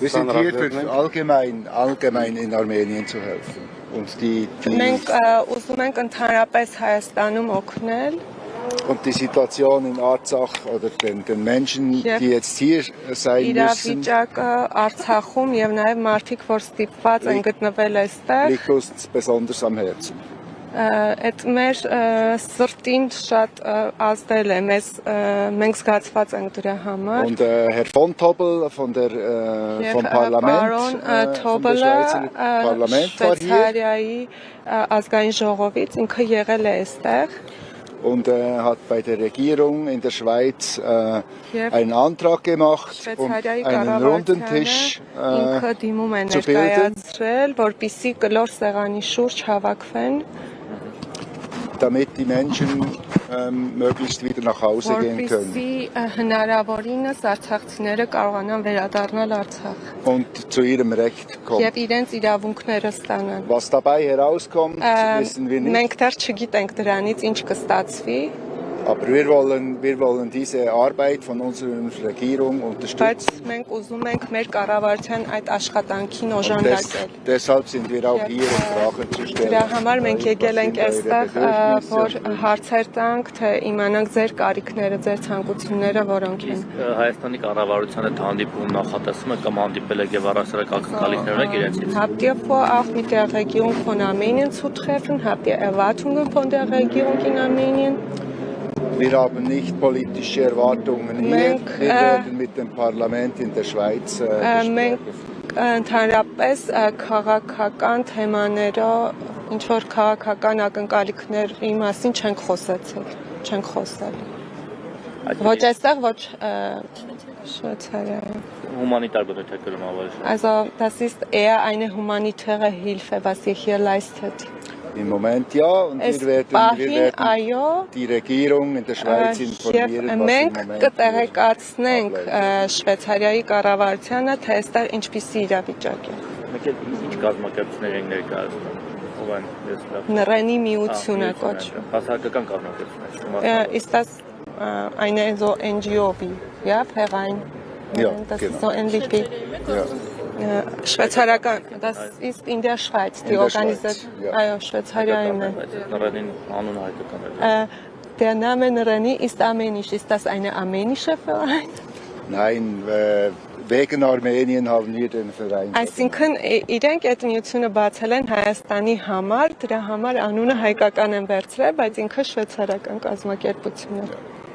Wir sind hier für allgemein in Armenien zu helfen. Մենք ուզում ենք ընդհանրապես Հայաստանում օգնել Und die Situation in Arzach oder den Menschen, die jetzt hier sein müssen, Արցախում եւ նաեւ մարդիկ, որ ստիպված են գտնվել այստեղ, liegt uns besonders am Herzen. Այդ մեր սրտին շատ ազդել է, մենք զգացված ենք դրա համար։ Und Herr von Tobel vom Parlament, vom Schweizer Parlament war hier. Ազգային ժողովից ինքը եղել է այստեղ։ Und hat bei der Regierung in der Schweiz einen Antrag gemacht, um einen runden Tisch zu bilden, damit die Menschen möglichst wieder nach Hause gehen können. Und zu ihrem Recht kommen. Was dabei herauskommt, wissen wir nicht. Aber wir wollen diese Arbeit von unserer Regierung unterstützen. Und deshalb sind wir auch hier, um Fragen zu stellen. Habt ihr vor, auch mit der Regierung von Armenien zu treffen? Habt ihr Erwartungen von der Regierung in Armenien? Wir haben nicht politische Erwartungen hier. Wir werden mit dem Parlament in der Schweiz Ընդհանրապես քաղաքական թեմաներով ինչ որ քաղաքական ակնկալիքների մասին չենք խոսել։ Ոչ այստեղ, ոչ Շվեյցարիայում։ Humanitar Betreuung aber. Also, das ist eher eine humanitäre Hilfe, was ihr hier leistet. Im Moment ja, und wir werden die Regierung in der Schweiz informieren, was im Moment կտեղեկացնենք Շվեյցարիայի կառավարությանը, թե այստեղ ինչպիսի իրավիճակ է։ Մեկ էլ ինչ կազմակերպություններ են ներկայացնում, ով են դեսլավ։ Նռենի միությունը կոչվում։ Հասարակական կազմակերպություններ։ Ist das eine so NGO wie, ja, Verein? Ja, das genau. ist so ähnlich wie Schweizerakan, das ist in der Schweiz, die Organisation. Schweizerien. Der Name Nreni ist armenisch. Ist das eine armenische Verein? Nein, wegen Armenien haben wir den Verein. Այսինքն իրենք այդ միությունը բացել են Հայաստանի համար, դրա համար անունը հայկական են վերցրել, բայց ինքը շվեյցարական կազմակերպություն է։